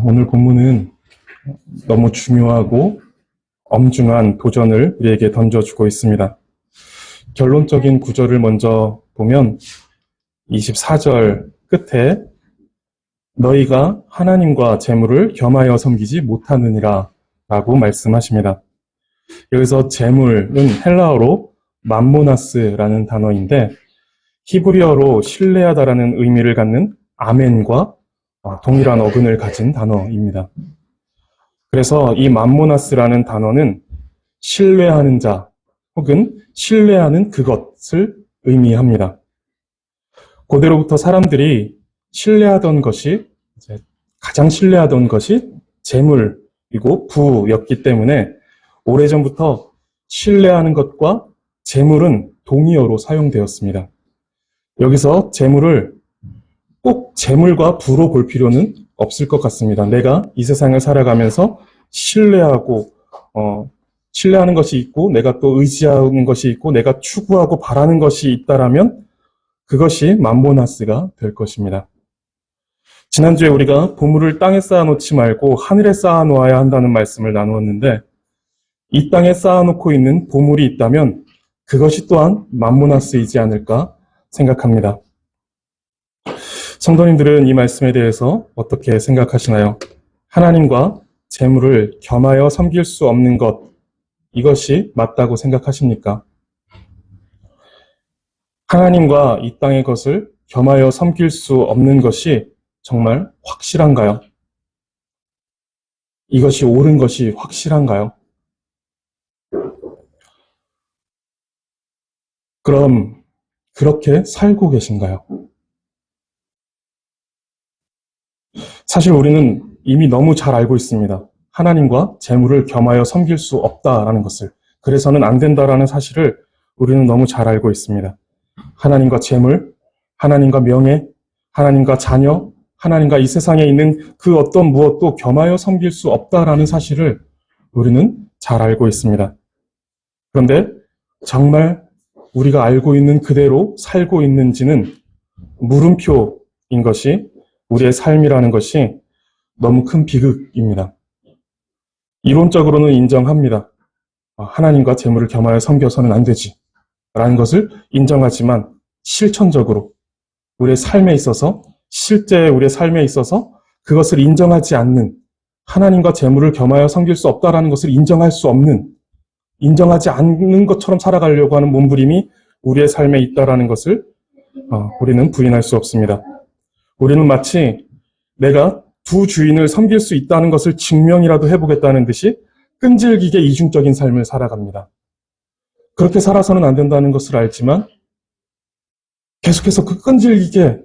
오늘 본문은 너무 중요하고 엄중한 도전을 우리에게 던져주고 있습니다. 결론적인 구절을 먼저 보면 24절 끝에 너희가 하나님과 재물을 겸하여 섬기지 못하느니라 라고 말씀하십니다. 여기서 재물은 헬라어로 맘모나스라는 단어인데 히브리어로 신뢰하다라는 의미를 갖는 아멘과 동일한 어근을 가진 단어입니다. 그래서 이 맘모나스라는 단어는 신뢰하는 자 혹은 신뢰하는 그것을 의미합니다. 고대로부터 사람들이 신뢰하던 것이 가장 신뢰하던 것이 재물이고 부였기 때문에 오래전부터 신뢰하는 것과 재물은 동의어로 사용되었습니다. 여기서 재물을 꼭 재물과 부로 볼 필요는 없을 것 같습니다. 내가 이 세상을 살아가면서 신뢰하는 것이 있고 내가 또 의지하는 것이 있고 내가 추구하고 바라는 것이 있다라면 그것이 맘모나스가 될 것입니다. 지난주에 우리가 보물을 땅에 쌓아놓지 말고 하늘에 쌓아놓아야 한다는 말씀을 나누었는데 이 땅에 쌓아놓고 있는 보물이 있다면 그것이 또한 맘모나스이지 않을까 생각합니다. 성도님들은 이 말씀에 대해서 어떻게 생각하시나요? 하나님과 재물을 겸하여 섬길 수 없는 것, 이것이 맞다고 생각하십니까? 하나님과 이 땅의 것을 겸하여 섬길 수 없는 것이 정말 확실한가요? 이것이 옳은 것이 확실한가요? 그럼 그렇게 살고 계신가요? 사실 우리는 이미 너무 잘 알고 있습니다. 하나님과 재물을 겸하여 섬길 수 없다라는 것을. 그래서는 안 된다라는 사실을 우리는 너무 잘 알고 있습니다. 하나님과 재물, 하나님과 명예, 하나님과 자녀, 하나님과 이 세상에 있는 그 어떤 무엇도 겸하여 섬길 수 없다라는 사실을 우리는 잘 알고 있습니다. 그런데 정말 우리가 알고 있는 그대로 살고 있는지는 물음표인 것이 우리의 삶이라는 것이 너무 큰 비극입니다. 이론적으로는 인정합니다. 하나님과 재물을 겸하여 섬겨서는 안 되지 라는 것을 인정하지만 실천적으로 우리의 삶에 있어서 실제 우리의 삶에 있어서 그것을 인정하지 않는 하나님과 재물을 겸하여 섬길 수 없다라는 것을 인정할 수 없는 인정하지 않는 것처럼 살아가려고 하는 몸부림이 우리의 삶에 있다라는 것을 우리는 부인할 수 없습니다. 우리는 마치 내가 두 주인을 섬길 수 있다는 것을 증명이라도 해보겠다는 듯이 끈질기게 이중적인 삶을 살아갑니다. 그렇게 살아서는 안 된다는 것을 알지만 계속해서 그 끈질기게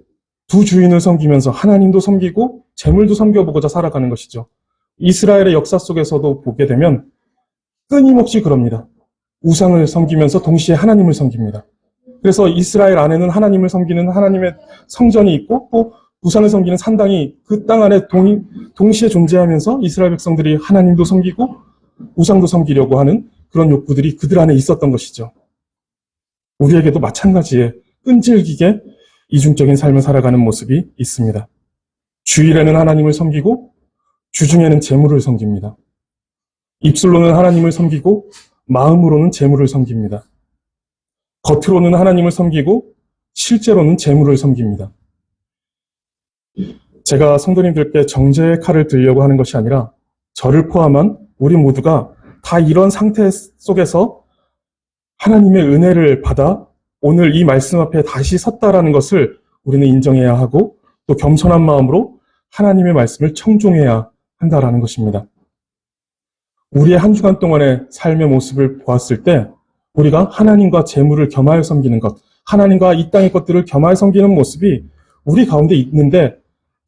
두 주인을 섬기면서 하나님도 섬기고 재물도 섬겨보고자 살아가는 것이죠. 이스라엘의 역사 속에서도 보게 되면 끊임없이 그럽니다. 우상을 섬기면서 동시에 하나님을 섬깁니다. 그래서 이스라엘 안에는 하나님을 섬기는 하나님의 성전이 있고 또 우상을 섬기는 산당이 그 땅 안에 동시에 존재하면서 이스라엘 백성들이 하나님도 섬기고 우상도 섬기려고 하는 그런 욕구들이 그들 안에 있었던 것이죠. 우리에게도 마찬가지의 끈질기게 이중적인 삶을 살아가는 모습이 있습니다. 주일에는 하나님을 섬기고 주중에는 재물을 섬깁니다. 입술로는 하나님을 섬기고 마음으로는 재물을 섬깁니다. 겉으로는 하나님을 섬기고 실제로는 재물을 섬깁니다. 제가 성도님들께 정죄의 칼을 들려고 하는 것이 아니라 저를 포함한 우리 모두가 다 이런 상태 속에서 하나님의 은혜를 받아 오늘 이 말씀 앞에 다시 섰다라는 것을 우리는 인정해야 하고 또 겸손한 마음으로 하나님의 말씀을 청종해야 한다라는 것입니다. 우리의 한 주간 동안의 삶의 모습을 보았을 때 우리가 하나님과 재물을 겸하여 섬기는 것, 하나님과 이 땅의 것들을 겸하여 섬기는 모습이 우리 가운데 있는데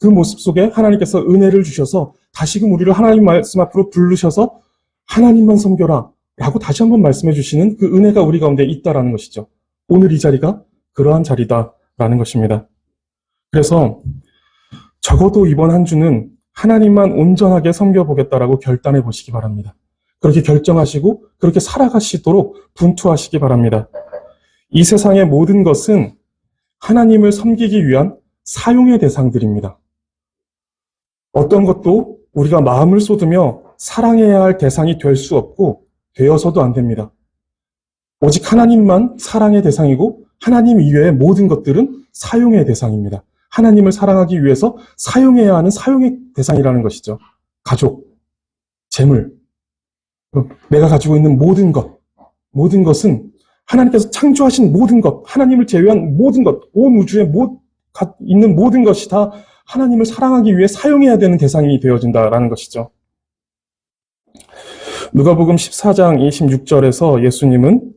그 모습 속에 하나님께서 은혜를 주셔서 다시금 우리를 하나님 말씀 앞으로 부르셔서 하나님만 섬겨라 라고 다시 한번 말씀해 주시는 그 은혜가 우리 가운데 있다라는 것이죠. 오늘 이 자리가 그러한 자리다라는 것입니다. 그래서 적어도 이번 한 주는 하나님만 온전하게 섬겨보겠다라고 결단해 보시기 바랍니다. 그렇게 결정하시고 그렇게 살아가시도록 분투하시기 바랍니다. 이 세상의 모든 것은 하나님을 섬기기 위한 사용의 대상들입니다. 어떤 것도 우리가 마음을 쏟으며 사랑해야 할 대상이 될 수 없고 되어서도 안 됩니다. 오직 하나님만 사랑의 대상이고 하나님 이외의 모든 것들은 사용의 대상입니다. 하나님을 사랑하기 위해서 사용해야 하는 사용의 대상이라는 것이죠. 가족, 재물, 내가 가지고 있는 모든 것은 하나님께서 창조하신 모든 것, 하나님을 제외한 모든 것, 온 우주에 있는 모든 것이 다 하나님을 사랑하기 위해 사용해야 되는 대상이 되어진다라는 것이죠. 누가복음 14장 26절에서 예수님은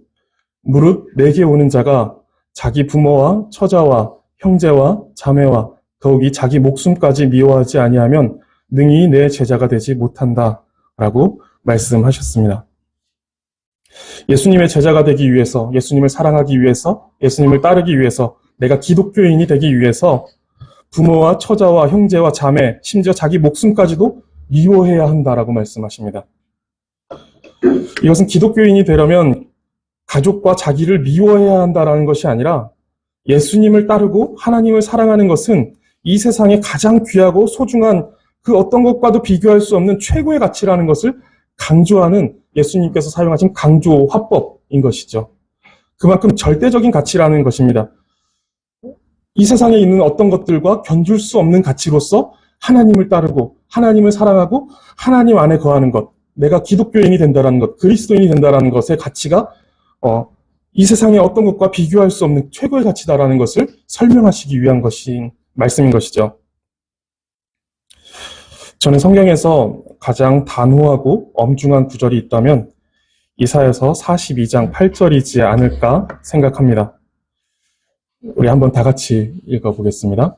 무릇 내게 오는 자가 자기 부모와 처자와 형제와 자매와 더욱이 자기 목숨까지 미워하지 아니하면 능히 내 제자가 되지 못한다라고 말씀하셨습니다. 예수님의 제자가 되기 위해서, 예수님을 사랑하기 위해서, 예수님을 따르기 위해서, 내가 기독교인이 되기 위해서 부모와 처자와 형제와 자매, 심지어 자기 목숨까지도 미워해야 한다라고 말씀하십니다. 이것은 기독교인이 되려면 가족과 자기를 미워해야 한다라는 것이 아니라 예수님을 따르고 하나님을 사랑하는 것은 이 세상에 가장 귀하고 소중한 그 어떤 것과도 비교할 수 없는 최고의 가치라는 것을 강조하는 예수님께서 사용하신 강조 화법인 것이죠. 그만큼 절대적인 가치라는 것입니다. 이 세상에 있는 어떤 것들과 견줄 수 없는 가치로서 하나님을 따르고 하나님을 사랑하고 하나님 안에 거하는 것, 내가 기독교인이 된다는 것, 그리스도인이 된다는 것의 가치가 이 세상의 어떤 것과 비교할 수 없는 최고의 가치다라는 것을 설명하시기 위한 말씀인 것이죠. 저는 성경에서 가장 단호하고 엄중한 구절이 있다면 이사야서 42장 8절이지 않을까 생각합니다. 우리 한번 다 같이 읽어보겠습니다.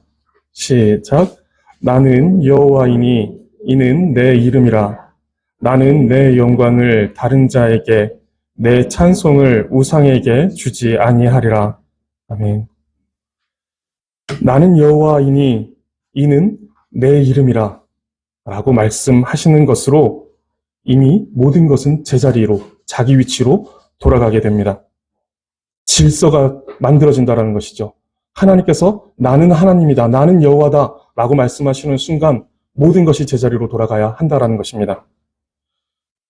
시작. 나는 여호와이니 이는 내 이름이라. 나는 내 영광을 다른 자에게 내 찬송을 우상에게 주지 아니하리라. 아멘. 나는 여호와이니 이는 내 이름이라 라고 말씀하시는 것으로 이미 모든 것은 제자리로, 자기 위치로 돌아가게 됩니다. 질서가 만들어진다는 것이죠. 하나님께서 나는 하나님이다, 나는 여호와다 라고 말씀하시는 순간 모든 것이 제자리로 돌아가야 한다는 것입니다.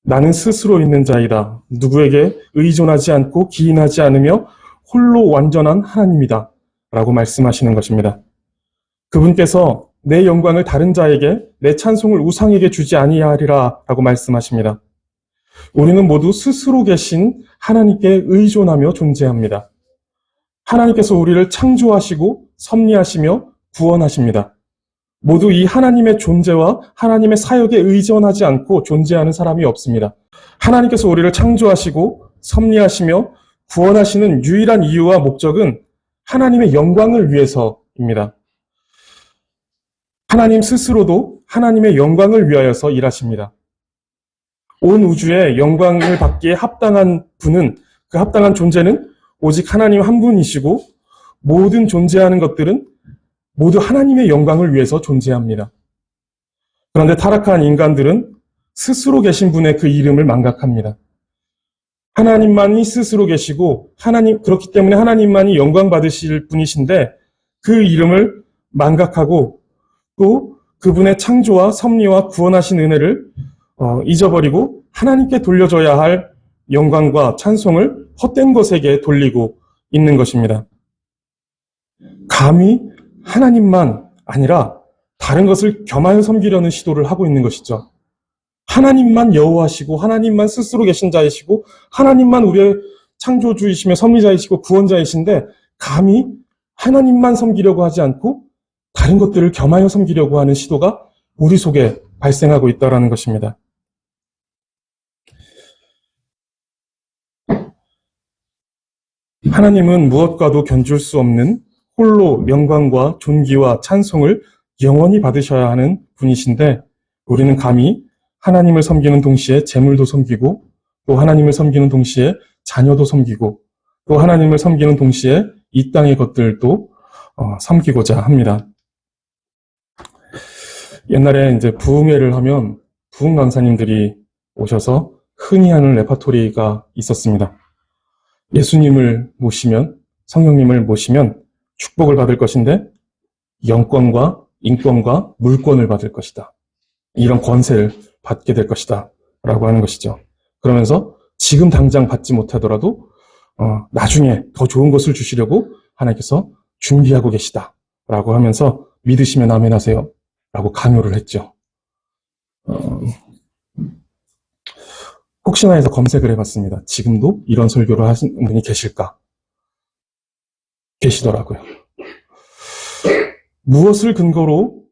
나는 스스로 있는 자이다. 누구에게 의존하지 않고 기인하지 않으며 홀로 완전한 하나님이다 라고 말씀하시는 것입니다. 그분께서 내 영광을 다른 자에게, 내 찬송을 우상에게 주지 아니하리라 라고 말씀하십니다. 우리는 모두 스스로 계신 하나님께 의존하며 존재합니다. 하나님께서 우리를 창조하시고 섭리하시며 구원하십니다. 모두 이 하나님의 존재와 하나님의 사역에 의존하지 않고 존재하는 사람이 없습니다. 하나님께서 우리를 창조하시고 섭리하시며 구원하시는 유일한 이유와 목적은 하나님의 영광을 위해서입니다. 하나님 스스로도 하나님의 영광을 위하여서 일하십니다. 온 우주에 영광을 받기에 합당한 분은, 그 합당한 존재는 오직 하나님 한 분이시고 모든 존재하는 것들은 모두 하나님의 영광을 위해서 존재합니다. 그런데 타락한 인간들은 스스로 계신 분의 그 이름을 망각합니다. 하나님만이 스스로 계시고 그렇기 때문에 하나님만이 영광 받으실 분이신데 그 이름을 망각하고 또 그분의 창조와 섭리와 구원하신 은혜를 잊어버리고 하나님께 돌려줘야 할 영광과 찬송을 헛된 것에게 돌리고 있는 것입니다. 감히 하나님만 아니라 다른 것을 겸하여 섬기려는 시도를 하고 있는 것이죠. 하나님만 여호와시고 하나님만 스스로 계신 자이시고 하나님만 우리의 창조주이시며 섭리자이시고 구원자이신데 감히 하나님만 섬기려고 하지 않고 다른 것들을 겸하여 섬기려고 하는 시도가 우리 속에 발생하고 있다는 것입니다. 하나님은 무엇과도 견줄 수 없는 홀로 영광과 존귀와 찬송을 영원히 받으셔야 하는 분이신데 우리는 감히 하나님을 섬기는 동시에 재물도 섬기고 또 하나님을 섬기는 동시에 자녀도 섬기고 또 하나님을 섬기는 동시에 이 땅의 것들도 섬기고자 합니다. 옛날에 이제 부흥회를 하면 부흥 강사님들이 오셔서 흔히 하는 레파토리가 있었습니다. 예수님을 모시면, 성령님을 모시면 축복을 받을 것인데 영권과 인권과 물권을 받을 것이다. 이런 권세를 받게 될 것이다 라고 하는 것이죠. 그러면서 지금 당장 받지 못하더라도 나중에 더 좋은 것을 주시려고 하나님께서 준비하고 계시다 라고 하면서 믿으시면 아멘하세요 라고 강요를 했죠. 혹시나 해서 검색을 해봤습니다. 지금도 이런 설교를 하신 분이 계실까? 계시더라고요. 무엇을 근거로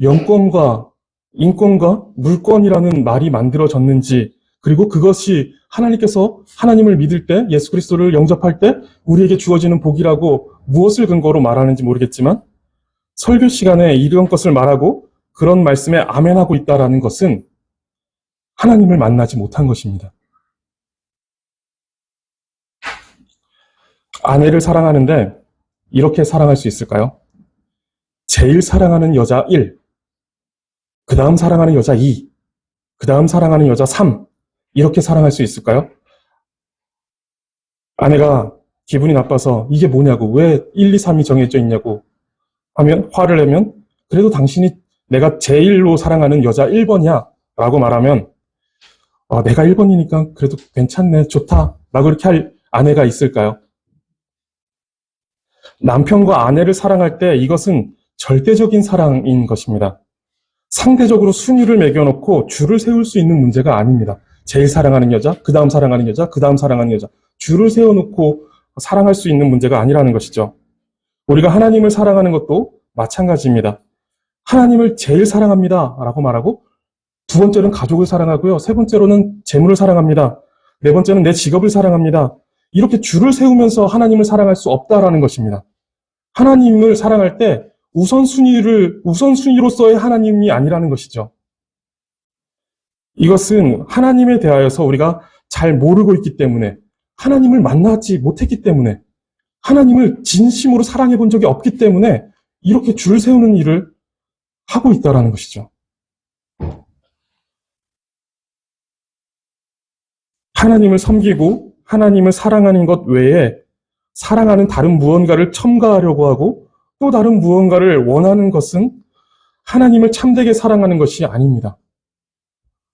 영권과 인권과 물권이라는 말이 만들어졌는지, 그리고 그것이 하나님께서 하나님을 믿을 때, 예수 그리스도를 영접할 때 우리에게 주어지는 복이라고 무엇을 근거로 말하는지 모르겠지만 설교 시간에 이런 것을 말하고 그런 말씀에 아멘하고 있다라는 것은 하나님을 만나지 못한 것입니다. 아내를 사랑하는데 이렇게 사랑할 수 있을까요? 제일 사랑하는 여자 1, 그 다음 사랑하는 여자 2, 그 다음 사랑하는 여자 3, 이렇게 사랑할 수 있을까요? 아내가 기분이 나빠서 이게 뭐냐고, 왜 1, 2, 3이 정해져 있냐고 하면, 화를 내면, 그래도 당신이 내가 제일로 사랑하는 여자 1번이야 라고 말하면 내가 1번이니까 그래도 괜찮네, 좋다 라고 이렇게 할 아내가 있을까요? 남편과 아내를 사랑할 때 이것은 절대적인 사랑인 것입니다. 상대적으로 순위를 매겨놓고 줄을 세울 수 있는 문제가 아닙니다. 제일 사랑하는 여자, 그 다음 사랑하는 여자, 그 다음 사랑하는 여자, 줄을 세워놓고 사랑할 수 있는 문제가 아니라는 것이죠. 우리가 하나님을 사랑하는 것도 마찬가지입니다. 하나님을 제일 사랑합니다 라고 말하고, 두 번째는 가족을 사랑하고요, 세 번째로는 재물을 사랑합니다, 네 번째는 내 직업을 사랑합니다. 이렇게 줄을 세우면서 하나님을 사랑할 수 없다라는 것입니다. 하나님을 사랑할 때 우선순위로서의 하나님이 아니라는 것이죠. 이것은 하나님에 대하여서 우리가 잘 모르고 있기 때문에, 하나님을 만나지 못했기 때문에, 하나님을 진심으로 사랑해 본 적이 없기 때문에 이렇게 줄 세우는 일을 하고 있다는 것이죠. 하나님을 섬기고 하나님을 사랑하는 것 외에 사랑하는 다른 무언가를 첨가하려고 하고 또 다른 무언가를 원하는 것은 하나님을 참되게 사랑하는 것이 아닙니다.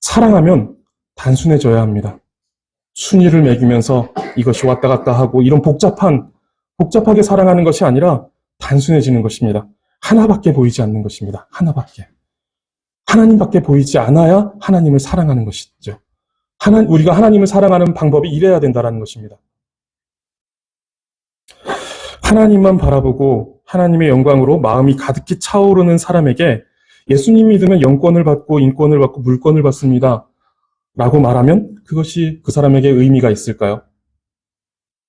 사랑하면 단순해져야 합니다. 순위를 매기면서 이것이 왔다 갔다 하고 이런 복잡하게 사랑하는 것이 아니라 단순해지는 것입니다. 하나밖에 보이지 않는 것입니다. 하나밖에. 하나님밖에 보이지 않아야 하나님을 사랑하는 것이죠. 우리가 하나님을 사랑하는 방법이 이래야 된다는 것입니다. 하나님만 바라보고 하나님의 영광으로 마음이 가득히 차오르는 사람에게 예수님 믿으면 영권을 받고 인권을 받고 물권을 받습니다 라고 말하면 그것이 그 사람에게 의미가 있을까요?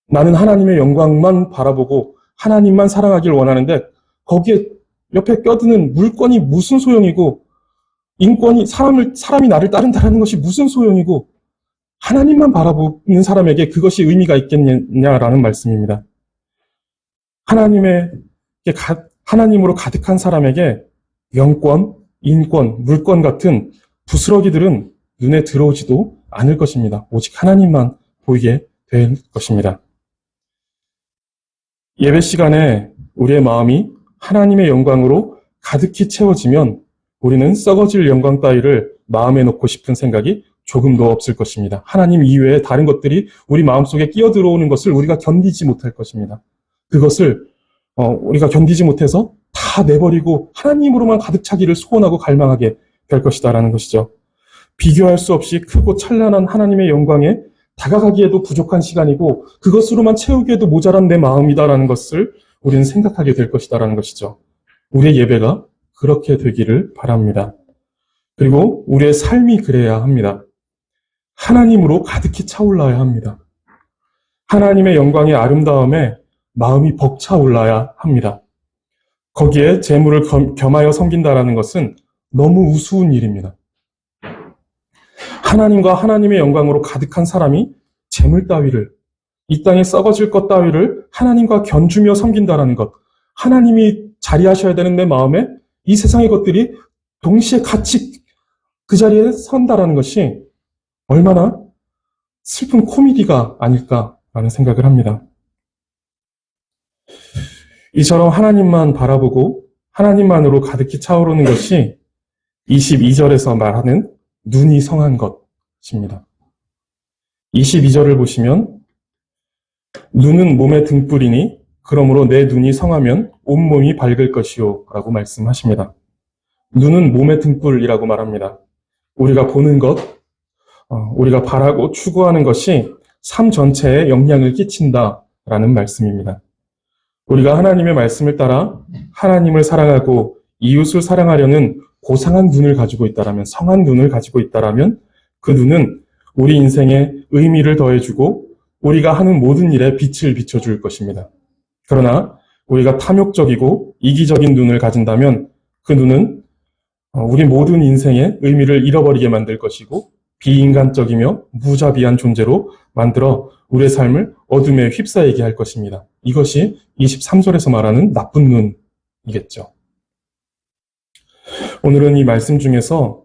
나는 하나님의 영광만 바라보고 하나님만 사랑하길 원하는데 거기에 옆에 껴드는 물권이 무슨 소용이고, 인권이 사람이 나를 따른다는 것이 무슨 소용이고, 하나님만 바라보는 사람에게 그것이 의미가 있겠느냐라는 말씀입니다. 하나님으로 가득한 사람에게 영권, 인권, 물권 같은 부스러기들은 눈에 들어오지도 않을 것입니다. 오직 하나님만 보이게 될 것입니다. 예배 시간에 우리의 마음이 하나님의 영광으로 가득히 채워지면 우리는 썩어질 영광 따위를 마음에 놓고 싶은 생각이 조금도 없을 것입니다. 하나님 이외에 다른 것들이 우리 마음속에 끼어들어오는 것을 우리가 견디지 못할 것입니다. 그것을 우리가 견디지 못해서 다 내버리고 하나님으로만 가득 차기를 소원하고 갈망하게 될 것이다라는 것이죠. 비교할 수 없이 크고 찬란한 하나님의 영광에 다가가기에도 부족한 시간이고 그것으로만 채우기에도 모자란 내 마음이다라는 것을 우리는 생각하게 될 것이다라는 것이죠. 우리의 예배가 그렇게 되기를 바랍니다. 그리고 우리의 삶이 그래야 합니다. 하나님으로 가득히 차올라야 합니다. 하나님의 영광의 아름다움에 마음이 벅차올라야 합니다. 거기에 재물을 겸하여 섬긴다라는 것은 너무 우스운 일입니다. 하나님과 하나님의 영광으로 가득한 사람이 재물 따위를, 이 땅에 썩어질 것 따위를 하나님과 견주며 섬긴다라는 것, 하나님이 자리하셔야 되는 내 마음에 이 세상의 것들이 동시에 같이 그 자리에 선다라는 것이 얼마나 슬픈 코미디가 아닐까라는 생각을 합니다. 이처럼 하나님만 바라보고 하나님만으로 가득히 차오르는 것이 22절에서 말하는 눈이 성한 것입니다. 22절을 보시면 눈은 몸의 등불이니 그러므로 내 눈이 성하면 온몸이 밝을 것이요 라고 말씀하십니다. 눈은 몸의 등불이라고 말합니다. 우리가 보는 것, 우리가 바라고 추구하는 것이 삶 전체에 영향을 끼친다라는 말씀입니다. 우리가 하나님의 말씀을 따라 하나님을 사랑하고 이웃을 사랑하려는 고상한 눈을 가지고 있다라면, 성한 눈을 가지고 있다라면 그 눈은 우리 인생에 의미를 더해주고 우리가 하는 모든 일에 빛을 비춰줄 것입니다. 그러나 우리가 탐욕적이고 이기적인 눈을 가진다면 그 눈은 우리 모든 인생의 의미를 잃어버리게 만들 것이고 비인간적이며 무자비한 존재로 만들어 우리의 삶을 어둠에 휩싸이게 할 것입니다. 이것이 23절에서 말하는 나쁜 눈이겠죠. 오늘은 이 말씀 중에서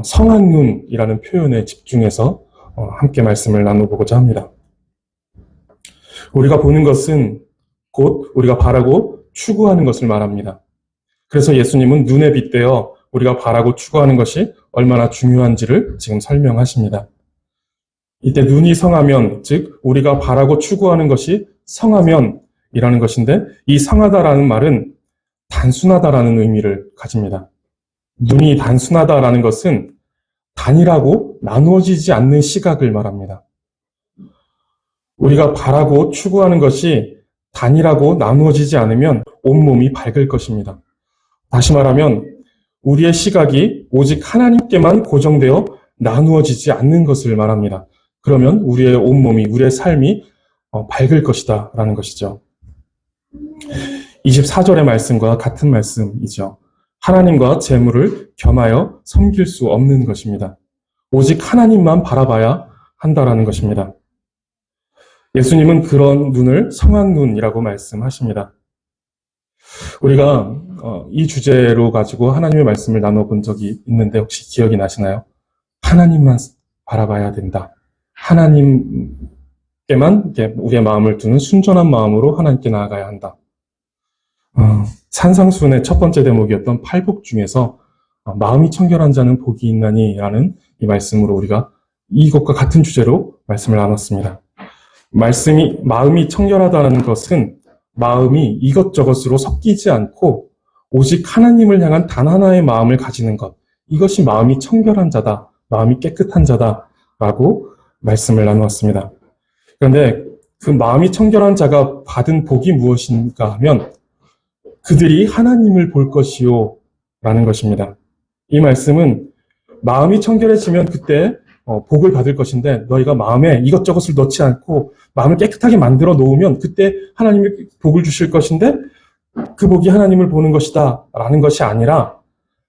성한 눈이라는 표현에 집중해서 함께 말씀을 나눠보고자 합니다. 우리가 보는 것은 곧 우리가 바라고 추구하는 것을 말합니다. 그래서 예수님은 눈에 빗대어 우리가 바라고 추구하는 것이 얼마나 중요한지를 지금 설명하십니다. 이때 눈이 성하면, 즉 우리가 바라고 추구하는 것이 성하면이라는 것인데, 이 성하다라는 말은 단순하다라는 의미를 가집니다. 눈이 단순하다라는 것은 단일하고 나누어지지 않는 시각을 말합니다. 우리가 바라고 추구하는 것이 단일하고 나누어지지 않으면 온몸이 밝을 것입니다. 다시 말하면 우리의 시각이 오직 하나님께만 고정되어 나누어지지 않는 것을 말합니다. 그러면 우리의 온몸이, 우리의 삶이 밝을 것이다 라는 것이죠. 24절의 말씀과 같은 말씀이죠. 하나님과 재물을 겸하여 섬길 수 없는 것입니다. 오직 하나님만 바라봐야 한다라는 것입니다. 예수님은 그런 눈을 성한 눈이라고 말씀하십니다. 우리가 이 주제로 가지고 하나님의 말씀을 나눠본 적이 있는데 혹시 기억이 나시나요? 하나님만 바라봐야 된다. 하나님께만 우리의 마음을 두는 순전한 마음으로 하나님께 나아가야 한다. 산상수훈의 첫 번째 대목이었던 팔복 중에서 마음이 청결한 자는 복이 있나니 라는 이 말씀으로 우리가 이것과 같은 주제로 말씀을 나눴습니다. 마음이 청결하다는 것은 마음이 이것저것으로 섞이지 않고 오직 하나님을 향한 단 하나의 마음을 가지는 것. 이것이 마음이 청결한 자다, 마음이 깨끗한 자다라고 말씀을 나누었습니다. 그런데 그 마음이 청결한 자가 받은 복이 무엇인가 하면 그들이 하나님을 볼 것이요 라는 것입니다. 이 말씀은 마음이 청결해지면 그때 복을 받을 것인데 너희가 마음에 이것저것을 넣지 않고 마음을 깨끗하게 만들어 놓으면 그때 하나님이 복을 주실 것인데 그 복이 하나님을 보는 것이다 라는 것이 아니라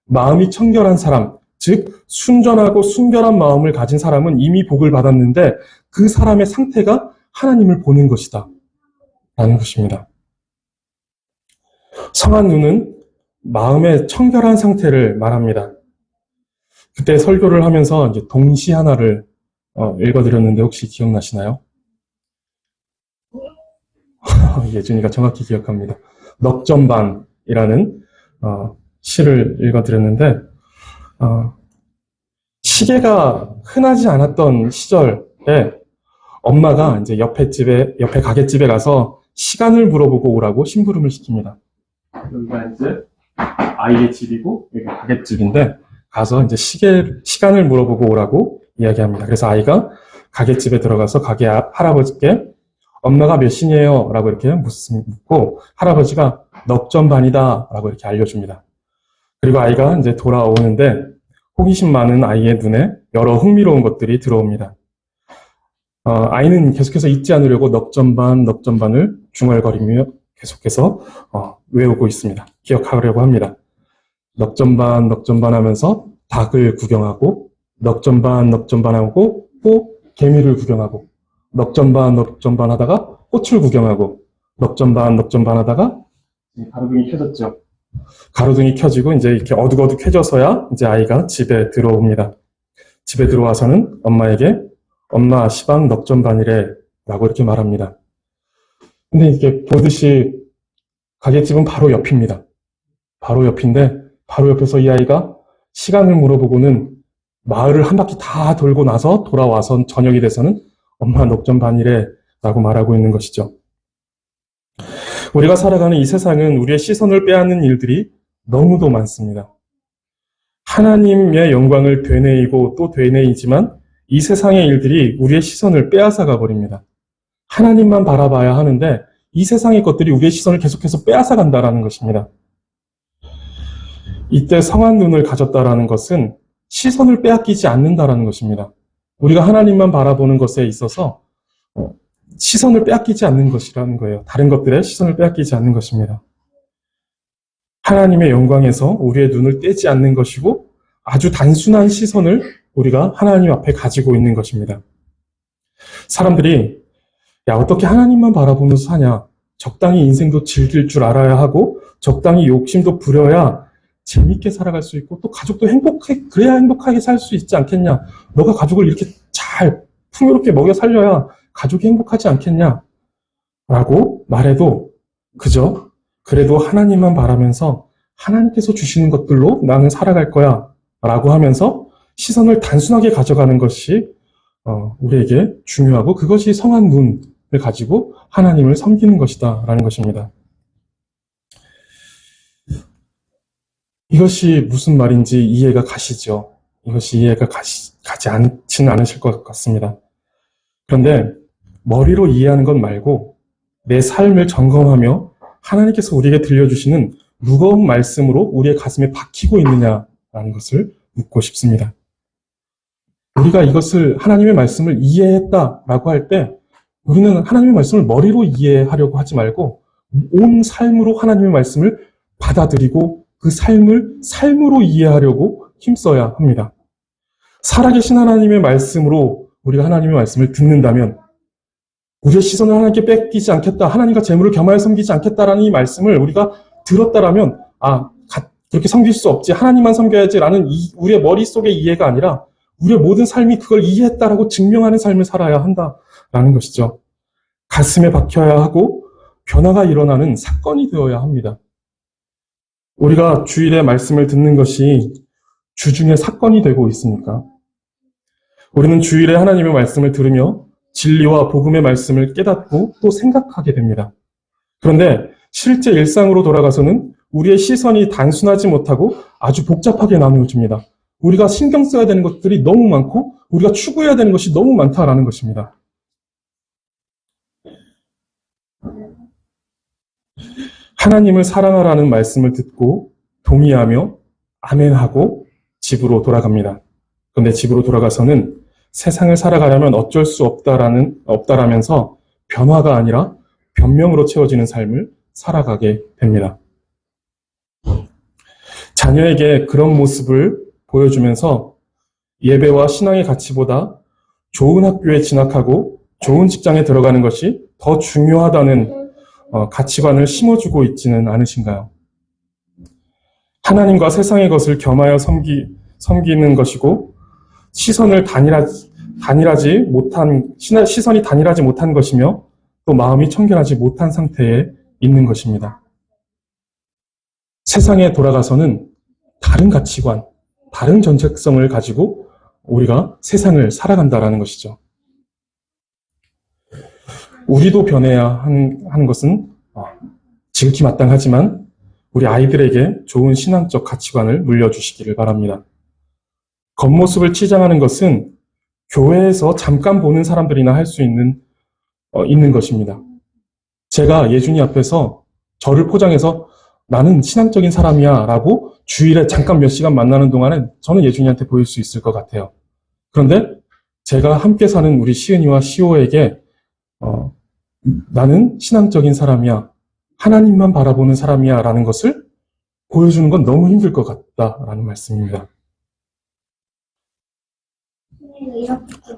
마음이 청결한 사람, 즉 순전하고 순결한 마음을 가진 사람은 이미 복을 받았는데 그 사람의 상태가 하나님을 보는 것이다 라는 것입니다. 성한 눈은 마음의 청결한 상태를 말합니다. 그때 설교를 하면서 이제 동시 하나를 읽어드렸는데 혹시 기억나시나요? 예준이가 정확히 기억합니다. 넉점반이라는 시를 읽어드렸는데 시계가 흔하지 않았던 시절에 엄마가 이제 옆에 가게집에 가서 시간을 물어보고 오라고 심부름을 시킵니다. 여기가 이제 아이의 집이고 여기 가게집인데 가서 이제 시간을 물어보고 오라고 이야기합니다. 그래서 아이가 가게집에 들어가서 가게 할아버지께 엄마가 몇 시냐요? 라고 이렇게 묻고 할아버지가 넉점반이다 라고 이렇게 알려줍니다. 그리고 아이가 이제 돌아오는데 호기심 많은 아이의 눈에 여러 흥미로운 것들이 들어옵니다. 아이는 계속해서 잊지 않으려고 넉점반을 중얼거리며 계속해서 외우고 있습니다. 기억하려고 합니다. 넉점반 하면서 닭을 구경하고 넉점반 하고 또 개미를 구경하고 넉점반 하다가 꽃을 구경하고 넉점반 하다가 가로등이 켜졌죠. 가로등이 켜지고 이제 이렇게 어둑어둑해져서야 이제 아이가 집에 들어옵니다. 집에 들어와서는 엄마에게 엄마 시방 넉점반이래 라고 이렇게 말합니다. 근데 이렇게 보듯이 가게집은 바로 옆입니다. 바로 옆인데 바로 옆에서 이 아이가 시간을 물어보고는 마을을 한 바퀴 다 돌고 나서 돌아와서 저녁이 돼서는 엄마 넉 좀 반이래 라고 말하고 있는 것이죠. 우리가 살아가는 이 세상은 우리의 시선을 빼앗는 일들이 너무도 많습니다. 하나님의 영광을 되뇌이고 또 되뇌이지만 이 세상의 일들이 우리의 시선을 빼앗아가 버립니다. 하나님만 바라봐야 하는데 이 세상의 것들이 우리의 시선을 계속해서 빼앗아 간다라는 것입니다. 이때 성한 눈을 가졌다라는 것은 시선을 빼앗기지 않는다라는 것입니다. 우리가 하나님만 바라보는 것에 있어서 시선을 빼앗기지 않는 것이라는 거예요. 다른 것들에 시선을 빼앗기지 않는 것입니다. 하나님의 영광에서 우리의 눈을 떼지 않는 것이고 아주 단순한 시선을 우리가 하나님 앞에 가지고 있는 것입니다. 사람들이 야, 어떻게 하나님만 바라보면서 사냐? 적당히 인생도 즐길 줄 알아야 하고 적당히 욕심도 부려야 재밌게 살아갈 수 있고 또 가족도 그래야 행복하게 살 수 있지 않겠냐? 너가 가족을 이렇게 잘 풍요롭게 먹여 살려야 가족이 행복하지 않겠냐? 라고 말해도 그래도 하나님만 바라면서 하나님께서 주시는 것들로 나는 살아갈 거야 라고 하면서 시선을 단순하게 가져가는 것이 우리에게 중요하고 그것이 성한 눈을 가지고 하나님을 섬기는 것이다 라는 것입니다. 이것이 무슨 말인지 이해가 가시죠? 이것이 이해가 가지 않지는 않으실 것 같습니다. 그런데 머리로 이해하는 것 말고 내 삶을 점검하며 하나님께서 우리에게 들려주시는 무거운 말씀으로 우리의 가슴에 박히고 있느냐라는 것을 묻고 싶습니다. 우리가 이것을 하나님의 말씀을 이해했다라고 할 때 우리는 하나님의 말씀을 머리로 이해하려고 하지 말고 온 삶으로 하나님의 말씀을 받아들이고 그 삶을 삶으로 이해하려고 힘써야 합니다. 살아계신 하나님의 말씀으로 우리가 하나님의 말씀을 듣는다면 우리의 시선을 하나님께 뺏기지 않겠다. 하나님과 재물을 겸하여 섬기지 않겠다라는 이 말씀을 우리가 들었다라면 그렇게 섬길 수 없지. 하나님만 섬겨야지라는 우리의 머릿속의 이해가 아니라 우리의 모든 삶이 그걸 이해했다라고 증명하는 삶을 살아야 한다라는 것이죠. 가슴에 박혀야 하고 변화가 일어나는 사건이 되어야 합니다. 우리가 주일에 말씀을 듣는 것이 주중에 사건이 되고 있으니까 우리는 주일에 하나님의 말씀을 들으며 진리와 복음의 말씀을 깨닫고 또 생각하게 됩니다. 그런데 실제 일상으로 돌아가서는 우리의 시선이 단순하지 못하고 아주 복잡하게 나누어집니다. 우리가 신경 써야 되는 것들이 너무 많고 우리가 추구해야 되는 것이 너무 많다라는 것입니다. 하나님을 사랑하라는 말씀을 듣고 동의하며 아멘하고 집으로 돌아갑니다. 그런데 집으로 돌아가서는 세상을 살아가려면 어쩔 수 없다라면서 변화가 아니라 변명으로 채워지는 삶을 살아가게 됩니다. 자녀에게 그런 모습을 보여주면서 예배와 신앙의 가치보다 좋은 학교에 진학하고 좋은 직장에 들어가는 것이 더 중요하다는 가치관을 심어주고 있지는 않으신가요? 하나님과 세상의 것을 겸하여 섬기는 것이고 시선이 단일하지 못한 것이며 또 마음이 청결하지 못한 상태에 있는 것입니다. 세상에 돌아가서는 다른 가치관, 다른 정체성을 가지고 우리가 세상을 살아간다라는 것이죠. 우리도 변해야 하는 것은 지극히 마땅하지만 우리 아이들에게 좋은 신앙적 가치관을 물려주시기를 바랍니다. 겉모습을 치장하는 것은 교회에서 잠깐 보는 사람들이나 할 수 있는 것입니다. 제가 예준이 앞에서 저를 포장해서 나는 신앙적인 사람이야 라고 주일에 잠깐 몇 시간 만나는 동안은 저는 예준이한테 보일 수 있을 것 같아요. 그런데 제가 함께 사는 우리 시은이와 시호에게 나는 신앙적인 사람이야, 하나님만 바라보는 사람이야 라는 것을 보여주는 건 너무 힘들 것 같다라는 말씀입니다.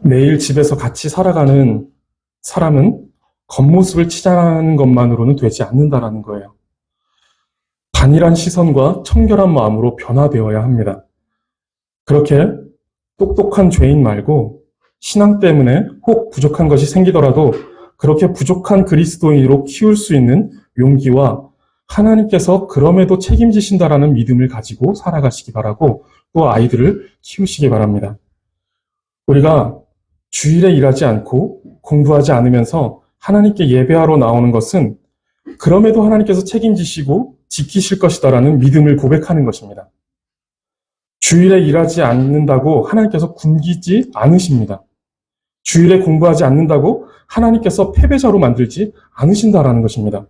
매일 집에서 같이 살아가는 사람은 겉모습을 치장하는 것만으로는 되지 않는다라는 거예요. 단일한 시선과 청결한 마음으로 변화되어야 합니다. 그렇게 똑똑한 죄인 말고 신앙 때문에 혹 부족한 것이 생기더라도 그렇게 부족한 그리스도인으로 키울 수 있는 용기와 하나님께서 그럼에도 책임지신다라는 믿음을 가지고 살아가시기 바라고 또 아이들을 키우시기 바랍니다. 우리가 주일에 일하지 않고 공부하지 않으면서 하나님께 예배하러 나오는 것은 그럼에도 하나님께서 책임지시고 지키실 것이다라는 믿음을 고백하는 것입니다. 주일에 일하지 않는다고 하나님께서 굶기지 않으십니다. 주일에 공부하지 않는다고 하나님께서 패배자로 만들지 않으신다라는 것입니다.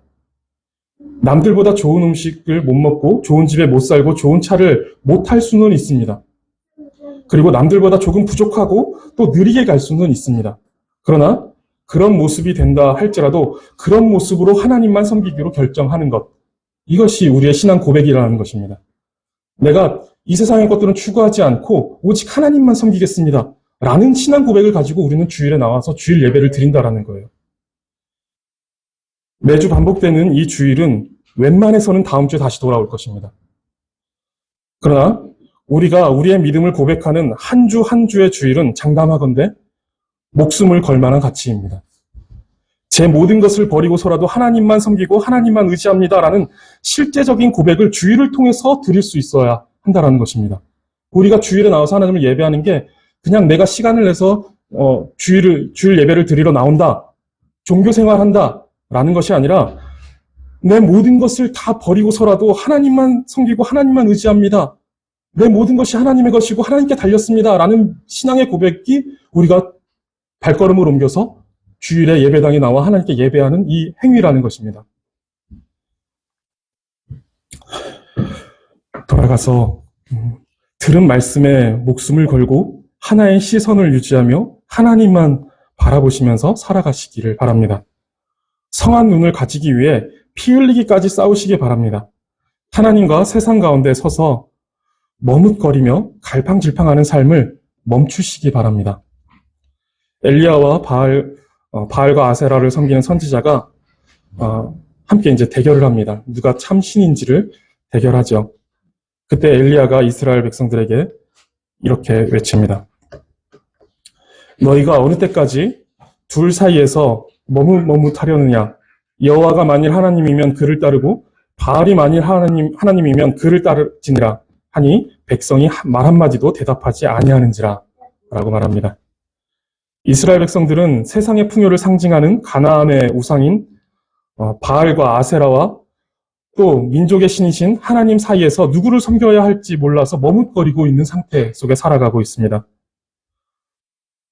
남들보다 좋은 음식을 못 먹고 좋은 집에 못 살고 좋은 차를 못 탈 수는 있습니다. 그리고 남들보다 조금 부족하고 또 느리게 갈 수는 있습니다. 그러나 그런 모습이 된다 할지라도 그런 모습으로 하나님만 섬기기로 결정하는 것. 이것이 우리의 신앙 고백이라는 것입니다. 내가 이 세상의 것들은 추구하지 않고 오직 하나님만 섬기겠습니다. 라는 신앙 고백을 가지고 우리는 주일에 나와서 주일 예배를 드린다라는 거예요. 매주 반복되는 이 주일은 웬만해서는 다음 주에 다시 돌아올 것입니다. 그러나 우리가 우리의 믿음을 고백하는 한 주 한 주의 주일은 장담하건대 목숨을 걸 만한 가치입니다. 제 모든 것을 버리고서라도 하나님만 섬기고 하나님만 의지합니다라는 실제적인 고백을 주일을 통해서 드릴 수 있어야 한다라는 것입니다. 우리가 주일에 나와서 하나님을 예배하는 게 그냥 내가 시간을 내서 주일 예배를 드리러 나온다, 종교 생활한다 라는 것이 아니라 내 모든 것을 다 버리고서라도 하나님만 섬기고 하나님만 의지합니다. 내 모든 것이 하나님의 것이고 하나님께 달렸습니다 라는 신앙의 고백이 우리가 발걸음을 옮겨서 주일에 예배당에 나와 하나님께 예배하는 이 행위라는 것입니다. 돌아가서 들은 말씀에 목숨을 걸고 하나의 시선을 유지하며 하나님만 바라보시면서 살아가시기를 바랍니다. 성한 눈을 가지기 위해 피 흘리기까지 싸우시기 바랍니다. 하나님과 세상 가운데 서서 머뭇거리며 갈팡질팡하는 삶을 멈추시기 바랍니다. 엘리야와 바알과 아세라를 섬기는 선지자가 함께 이제 대결을 합니다. 누가 참 신인지를 대결하죠. 그때 엘리야가 이스라엘 백성들에게 이렇게 외칩니다. 너희가 어느 때까지 둘 사이에서 머뭇하려느냐? 여호와가 만일 하나님이면 그를 따르고 바알이 만일 하나님이면 그를 따르지니라 하니 백성이 말 한마디도 대답하지 아니하는지라 라고 말합니다. 이스라엘 백성들은 세상의 풍요를 상징하는 가나안의 우상인 바알과 아세라와 또 민족의 신이신 하나님 사이에서 누구를 섬겨야 할지 몰라서 머뭇거리고 있는 상태 속에 살아가고 있습니다.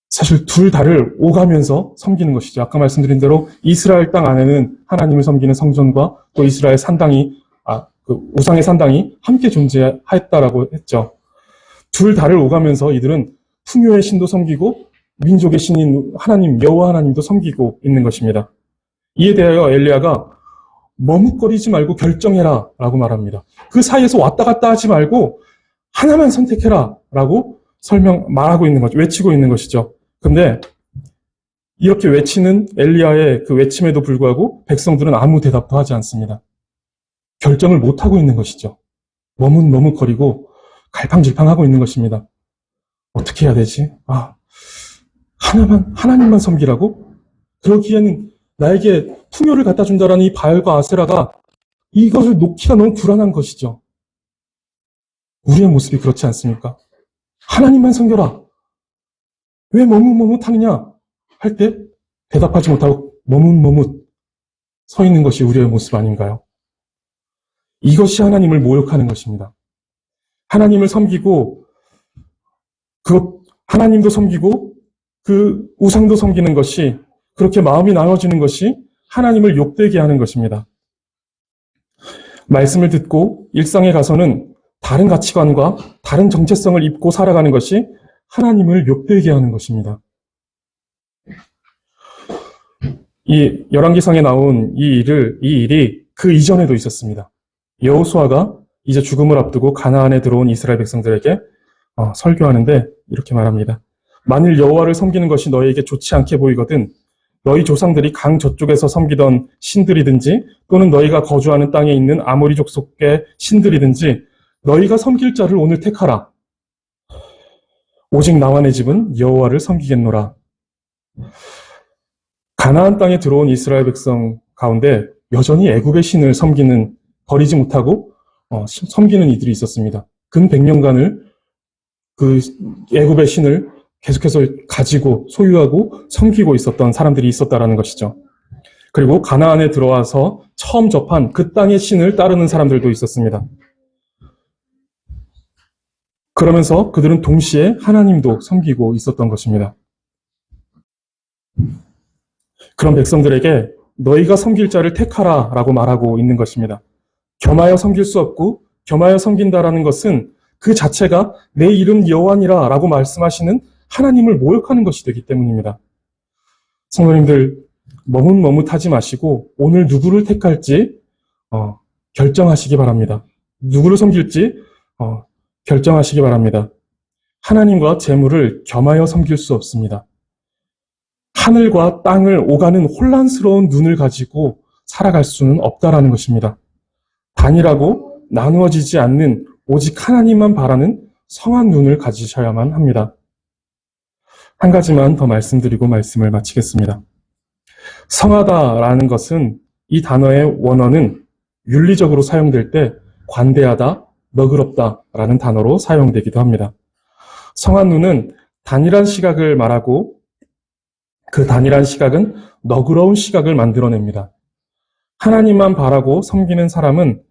사실 둘 다를 오가면서 섬기는 것이죠. 아까 말씀드린 대로 이스라엘 땅 안에는 하나님을 섬기는 성전과 또 이스라엘 산당이 그 우상의 산당이 함께 존재했다라고 했죠. 둘 다를 오가면서 이들은 풍요의 신도 섬기고 민족의 신인 하나님 여호와 하나님도 섬기고 있는 것입니다. 이에 대하여 엘리야가 머뭇거리지 말고 결정해라 라고 말합니다. 그 사이에서 왔다 갔다 하지 말고 하나만 선택해라 라고 말하고 있는 거죠. 외치고 있는 것이죠. 근데 이렇게 외치는 엘리야의 그 외침에도 불구하고 백성들은 아무 대답도 하지 않습니다. 결정을 못하고 있는 것이죠. 머뭇거리고 갈팡질팡하고 있는 것입니다. 어떻게 해야 되지? 하나님만 섬기라고? 그러기에는 나에게 풍요를 갖다 준다라는 이 바알과 아세라가 이것을 놓기가 너무 불안한 것이죠. 우리의 모습이 그렇지 않습니까? 하나님만 섬겨라. 왜 머뭇하느냐? 할 때 대답하지 못하고 머뭇 서 있는 것이 우리의 모습 아닌가요? 이것이 하나님을 모욕하는 것입니다. 하나님을 섬기고 하나님도 섬기고 그 우상도 섬기는 것이 그렇게 마음이 나눠지는 것이 하나님을 욕되게 하는 것입니다. 말씀을 듣고 일상에 가서는 다른 가치관과 다른 정체성을 입고 살아가는 것이 하나님을 욕되게 하는 것입니다. 이 열왕기상에 나온 이 일이 그 이전에도 있었습니다. 여호수아가 이제 죽음을 앞두고 가나안에 들어온 이스라엘 백성들에게 설교하는데 이렇게 말합니다. 만일 여호와를 섬기는 것이 너희에게 좋지 않게 보이거든 너희 조상들이 강 저쪽에서 섬기던 신들이든지 또는 너희가 거주하는 땅에 있는 아모리 족속의 신들이든지 너희가 섬길 자를 오늘 택하라. 오직 나와 내 집은 여호와를 섬기겠노라. 가나안 땅에 들어온 이스라엘 백성 가운데 여전히 애굽의 신을 버리지 못하고 섬기는 이들이 있었습니다. 근 100년간을 그 애굽의 신을 계속해서 가지고 소유하고 섬기고 있었던 사람들이 있었다라는 것이죠. 그리고 가나안에 들어와서 처음 접한 그 땅의 신을 따르는 사람들도 있었습니다. 그러면서 그들은 동시에 하나님도 섬기고 있었던 것입니다. 그런 백성들에게 너희가 섬길 자를 택하라 라고 말하고 있는 것입니다. 겸하여 섬길 수 없고 겸하여 섬긴다라는 것은 그 자체가 내 이름 여호와니라 라고 말씀하시는 하나님을 모욕하는 것이 되기 때문입니다. 성도님들, 머뭇머뭇하지 마시고 오늘 누구를 택할지 결정하시기 바랍니다. 누구를 섬길지 결정하시기 바랍니다. 하나님과 재물을 겸하여 섬길 수 없습니다. 하늘과 땅을 오가는 혼란스러운 눈을 가지고 살아갈 수는 없다라는 것입니다. 단일하고 나누어지지 않는 오직 하나님만 바라는 성한 눈을 가지셔야만 합니다. 한 가지만 더 말씀드리고 말씀을 마치겠습니다. 성하다라는 것은 이 단어의 원어는 윤리적으로 사용될 때 관대하다, 너그럽다라는 단어로 사용되기도 합니다. 성한 눈은 단일한 시각을 말하고 그 단일한 시각은 너그러운 시각을 만들어냅니다. 하나님만 바라고 섬기는 사람은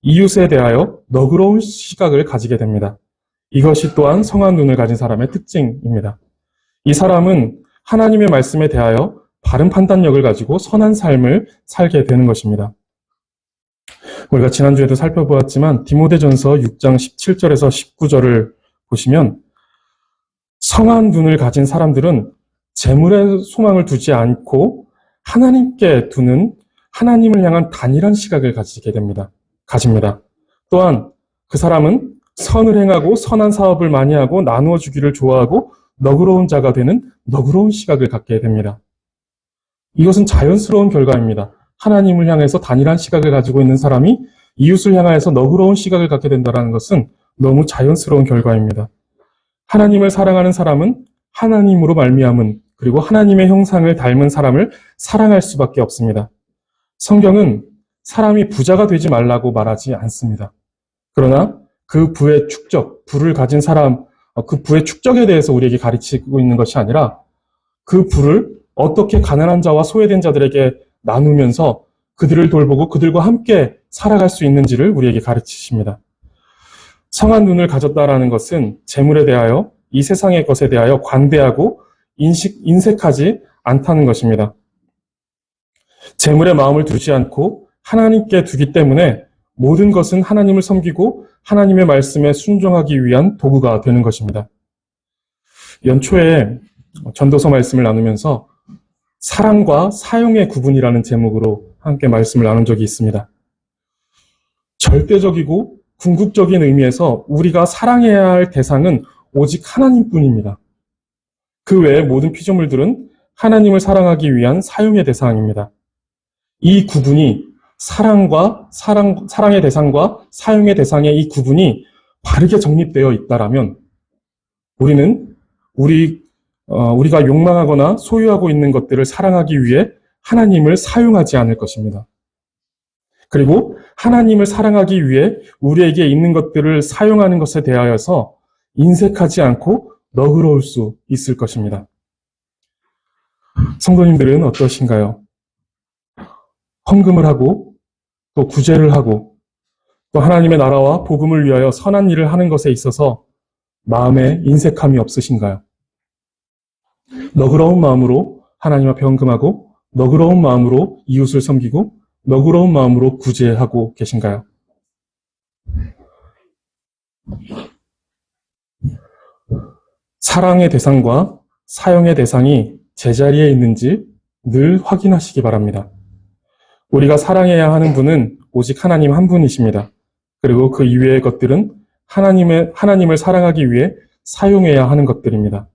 이웃에 대하여 너그러운 시각을 가지게 됩니다. 이것이 또한 성한 눈을 가진 사람의 특징입니다. 이 사람은 하나님의 말씀에 대하여 바른 판단력을 가지고 선한 삶을 살게 되는 것입니다. 우리가 지난주에도 살펴보았지만 디모데전서 6장 17절에서 19절을 보시면 성한 눈을 가진 사람들은 재물에 소망을 두지 않고 하나님께 두는 하나님을 향한 단일한 시각을 가집니다. 또한 그 사람은 선을 행하고 선한 사업을 많이 하고 나누어 주기를 좋아하고 너그러운 자가 되는 너그러운 시각을 갖게 됩니다. 이것은 자연스러운 결과입니다. 하나님을 향해서 단일한 시각을 가지고 있는 사람이 이웃을 향하여서 너그러운 시각을 갖게 된다는 것은 너무 자연스러운 결과입니다. 하나님을 사랑하는 사람은 하나님으로 말미암은 그리고 하나님의 형상을 닮은 사람을 사랑할 수밖에 없습니다. 성경은 사람이 부자가 되지 말라고 말하지 않습니다. 그러나 그 부의 축적, 부를 가진 사람, 그 부의 축적에 대해서 우리에게 가르치고 있는 것이 아니라 그 부를 어떻게 가난한 자와 소외된 자들에게 나누면서 그들을 돌보고 그들과 함께 살아갈 수 있는지를 우리에게 가르치십니다. 성한 눈을 가졌다라는 것은 재물에 대하여 이 세상의 것에 대하여 관대하고 인색하지 않다는 것입니다. 재물에 마음을 두지 않고 하나님께 두기 때문에 모든 것은 하나님을 섬기고 하나님의 말씀에 순종하기 위한 도구가 되는 것입니다. 연초에 전도서 말씀을 나누면서 사랑과 사용의 구분이라는 제목으로 함께 말씀을 나눈 적이 있습니다. 절대적이고 궁극적인 의미에서 우리가 사랑해야 할 대상은 오직 하나님뿐입니다. 그 외의 모든 피조물들은 하나님을 사랑하기 위한 사용의 대상입니다. 이 구분이 사랑의 대상과 사용의 대상의 이 구분이 바르게 정립되어 있다라면 우리가 욕망하거나 소유하고 있는 것들을 사랑하기 위해 하나님을 사용하지 않을 것입니다. 그리고 하나님을 사랑하기 위해 우리에게 있는 것들을 사용하는 것에 대하여서 인색하지 않고 너그러울 수 있을 것입니다. 성도님들은 어떠신가요? 헌금을 하고 또 구제를 하고 또 하나님의 나라와 복음을 위하여 선한 일을 하는 것에 있어서 마음에 인색함이 없으신가요? 너그러운 마음으로 하나님 앞에 헌금하고 너그러운 마음으로 이웃을 섬기고 너그러운 마음으로 구제하고 계신가요? 사랑의 대상과 사용의 대상이 제자리에 있는지 늘 확인하시기 바랍니다. 우리가 사랑해야 하는 분은 오직 하나님 한 분이십니다. 그리고 그 이외의 것들은 하나님을 사랑하기 위해 사용해야 하는 것들입니다.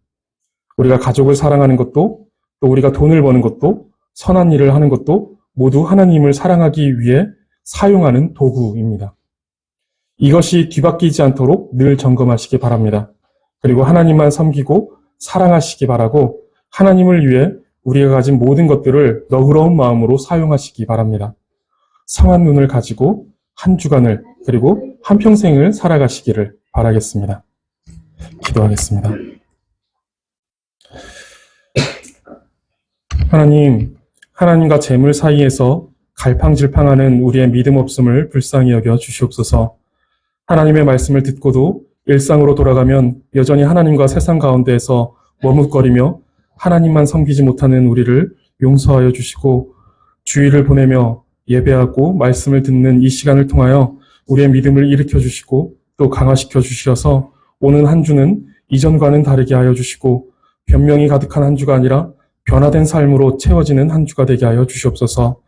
우리가 가족을 사랑하는 것도 또 우리가 돈을 버는 것도 선한 일을 하는 것도 모두 하나님을 사랑하기 위해 사용하는 도구입니다. 이것이 뒤바뀌지 않도록 늘 점검하시기 바랍니다. 그리고 하나님만 섬기고 사랑하시기 바라고 하나님을 위해 우리가 가진 모든 것들을 너그러운 마음으로 사용하시기 바랍니다. 성한 눈을 가지고 한 주간을 그리고 한 평생을 살아가시기를 바라겠습니다. 기도하겠습니다. 하나님, 하나님과 재물 사이에서 갈팡질팡하는 우리의 믿음 없음을 불쌍히 여겨 주시옵소서. 하나님의 말씀을 듣고도 일상으로 돌아가면 여전히 하나님과 세상 가운데에서 머뭇거리며 하나님만 섬기지 못하는 우리를 용서하여 주시고, 주일을 보내며 예배하고 말씀을 듣는 이 시간을 통하여 우리의 믿음을 일으켜 주시고 또 강화시켜 주셔서 오는 한 주는 이전과는 다르게 하여 주시고 변명이 가득한 한 주가 아니라 변화된 삶으로 채워지는 한 주가 되게 하여 주시옵소서.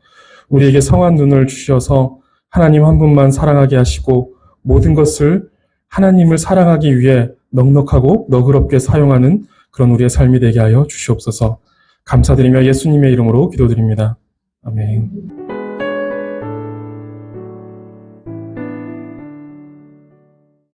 우리에게 성한 눈을 주셔서 하나님 한 분만 사랑하게 하시고 모든 것을 하나님을 사랑하기 위해 넉넉하고 너그럽게 사용하는 그런 우리의 삶이 되게 하여 주시옵소서. 감사드리며 예수님의 이름으로 기도드립니다. 아멘.